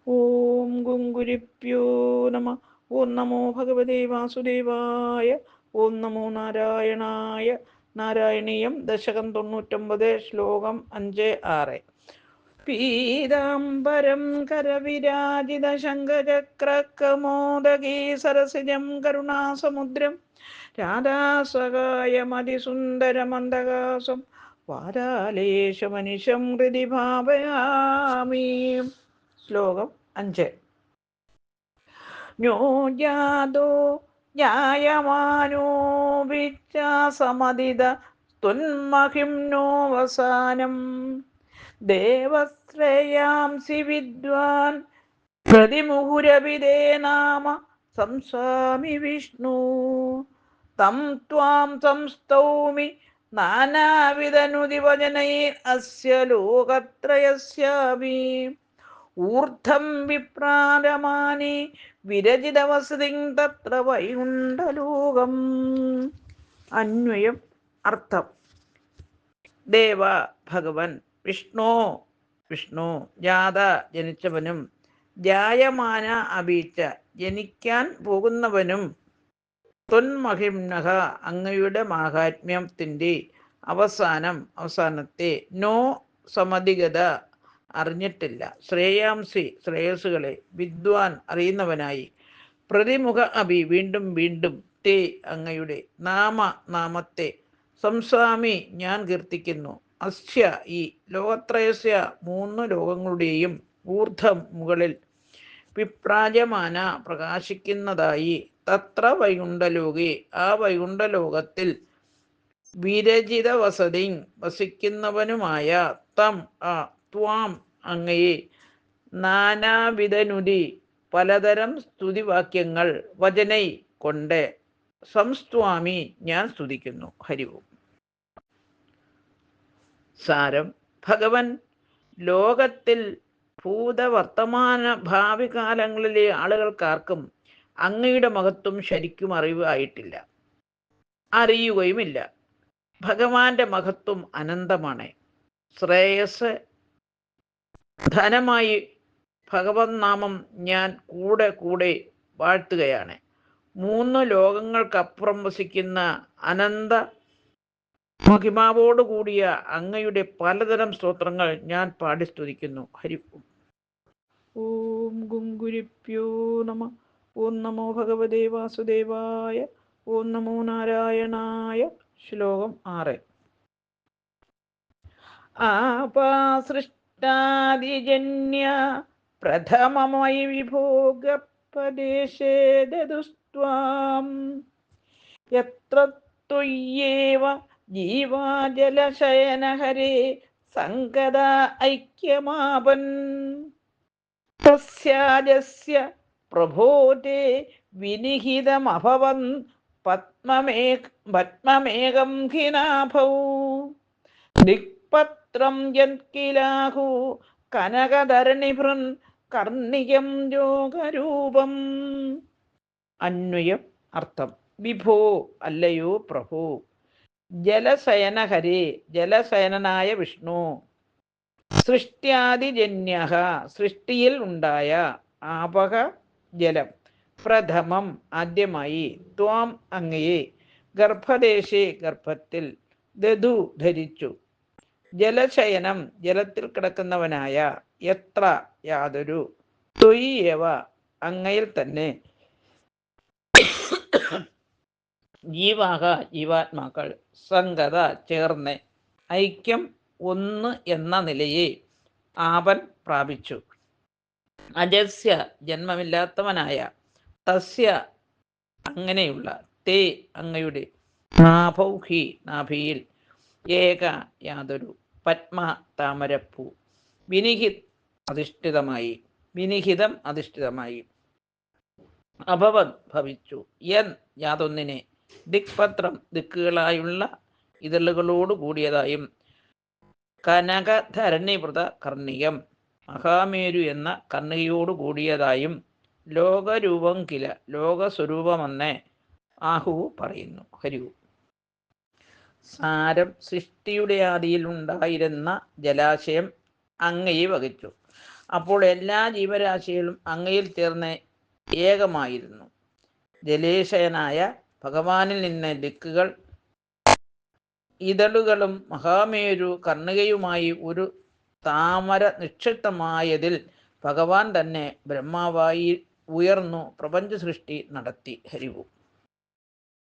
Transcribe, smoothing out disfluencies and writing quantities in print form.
ഓം ഗുങ്കുരിപ്യോ നമ. ഓം നമോ ഭഗവതേ വാസുദേവായ. ഓം നമോ നാരായണായ. നാരായണീയം ദശകം 99, ശ്ലോകം 5-6. പീതാംബരം കരവിരാജിത ശംഖചക്രകമോദകീ സരസിജം കരുണാസമുദ്രം രാധാസഹായമതിസുന്ദരമന്ദഹാസം വാരാലേശമനിശം ഹൃദി ഭാവയാമി. ശ്ലോകം 5. ജ്ഞോ ജാതോ ജായമാനോ വിച്ഛാസമദിത തുന്മഹിംനോവസാനം ദേവശ്രേയാംസി വിദ്വാൻ പ്രതിമുഹുരവിദേ നാമ സംസ്വാമി വിഷ്ണു തം ത്വാം സംസ്തൗമി നാനാവിധനുദിവചനൈർ അസ്യ ലോകത്രയസ്യാപി ഊർദ്ധം വിപ്രാരമാനി വിരചിതവസതിം തത്ര വൈകുണ്ഠലോകം. അന്വയം. അർത്ഥം: ദേവ ഭഗവൻ, വിഷ്ണു വിഷ്ണു, ജാത ജനിച്ചവനും, ജായമാന അഭീച്ച ജനിക്കാൻ പോകുന്നവനും, ത്വന്മഹിംനഃ അങ്ങയുടെ മാഹാത്മ്യത്തിൻ്റെ അവസാനത്തെ, നോ സമധിഗത അറിഞ്ഞിട്ടില്ല, ശ്രേയാംസി ശ്രേയസ്സുകളെ, വിദ്വാൻ അറിയുന്നവനായി, പ്രതിമുഖ അഭി വീണ്ടും വീണ്ടും, തേ അങ്ങയുടെ, നാമത്തെ, സംസ്വാമി ഞാൻ കീർത്തിക്കുന്നു, അസ്യ ഈ, ലോകത്രയസ്യ മൂന്ന് ലോകങ്ങളുടെയും, ഊർദ്ധം മുകളിൽ, വിപ്രാജമാന പ്രകാശിക്കുന്നതായി, തത്ര വൈകുണ്ഠലോകെ ആ വൈകുണ്ഠലോകത്തിൽ, വിരചിത വസതി വസിക്കുന്നവനുമായ, തം ആ, ത്വാം അങ്ങയെ, നാനാവിധനുതി പലതരം സ്തുതിവാക്യങ്ങൾ, വചനൈ കൊണ്ട്, സംസ്വാമി ഞാൻ സ്തുതിക്കുന്നു. ഹരി ഓം. സാരം: ഭഗവൻ, ലോകത്തിൽ ഭൂതവർത്തമാന ഭാവി കാലങ്ങളിലെ ആളുകൾക്കാർക്കും അങ്ങയുടെ മഹത്വം ശരിക്കും അറിവായിട്ടില്ല, അറിയുകയുമില്ല. ഭഗവാന്റെ മഹത്വം അനന്തമാണ്. ശ്രേയസ് ധനമായി ഭഗവത് നാമം ഞാൻ കൂടെ കൂടെ വാഴ്ത്തുകയാണ്. മൂന്ന് ലോകങ്ങൾക്കപ്പുറം വസിക്കുന്ന അനന്ത മഹിമാവോടുകൂടിയ അങ്ങയുടെ പലതരം സ്തോത്രങ്ങൾ ഞാൻ പാടി സ്തുതിക്കുന്നു. ഹരി ഓം. ഓം ഗുങ്കുരിപ്യോ നമ. ഓം നമോ ഭഗവതേ വാസുദേവായ. ഓം നമോ നാരായണായ. ശ്ലോകം 6. ആപാസൃഷ്ടാദിജന്യ പ്രഥമമയി വിഭോഗപദേശേ ദദുസ്ത്വാം യത്ര ത്വയ്യേവ ജീവാജലശയനഹരേ സങ്കദ ഐക്യമാപൻ തസ്യാജസ്യ പ്രഭോതേ വിനിഹിതമഭവൻ പത്മമേകം ഖിനാഭൗ ദിക്പത്രം യത്കിലാഹു കനകധരണിഭൃൻ കർണികം യോഗരൂപം. അന്വയം. അർത്ഥം: വിഭോ അല്ലയോ പ്രഭു, ജലശയനഹരേ ജലശയനായ വിഷ്ണു, സൃഷ്ട്യാദിജന്യ സൃഷ്ടിയിൽ ഉണ്ടായ, ആപഹ ജലം, പ്രഥമം ആദ്യമായി, ത്വാം അങ്ങയെ, ഗർഭദേശേ ഗർഭത്തിൽ, ദധു ധരിച്ചു, ജലശയനം ജലത്തിൽ കിടക്കുന്നവനായ, എത്ര യാതൊരു, ത്വയ്യേവ അങ്ങയിൽ തന്നെ, ജീവാഹ ജീവാത്മാക്കൾ, സംഗത ചേർന്ന്, ഐക്യം ഒന്ന് എന്ന നിലയെ, ആപൻ പ്രാപിച്ചു, അജസ്യ ജന്മമില്ലാത്തവനായ, തസ്യ അങ്ങനെയുള്ള, തേ അങ്ങയുടെ, നാഭൗഹി നാഭിയിൽ, ഏക യാതൊരു, പത്മ താമരപ്പൂ, വിനിഹിതം അധിഷ്ഠിതമായി, അഭവൻ ഭവിച്ചു, യൻ യാതൊന്നിനെ, ദിക്പത്രം ദിക്കുകളായുള്ള ഇതളുകളോട് കൂടിയതായും, കനകധരണിവൃത കർണികം മഹാമേരു എന്ന കർണികയോട് കൂടിയതായും, ലോകരൂപം കില ലോകസ്വരൂപമെന്ന് ആഹു പറയുന്നു. ഹരി ഓം. സാരം: സൃഷ്ടിയുടെ ആദിയിൽ ഉണ്ടായിരുന്ന ജലാശയം അങ്ങയെ വഹിച്ചു. അപ്പോൾ എല്ലാ ജീവരാശികളും അങ്ങയിൽ തീർന്ന് ഏകമായിരുന്നു. ജലേശയനായ ഭഗവാനിൽ നിന്ന് ദിക്കുകൾ ഇതളുകളും മഹാമേരു കർണികയുമായി ഒരു താമര നിക്ഷിപ്തമായതിൽ ഭഗവാൻ തന്നെ ബ്രഹ്മാവായി ഉയർന്നു പ്രപഞ്ച സൃഷ്ടി നടത്തി. ഹരിവും.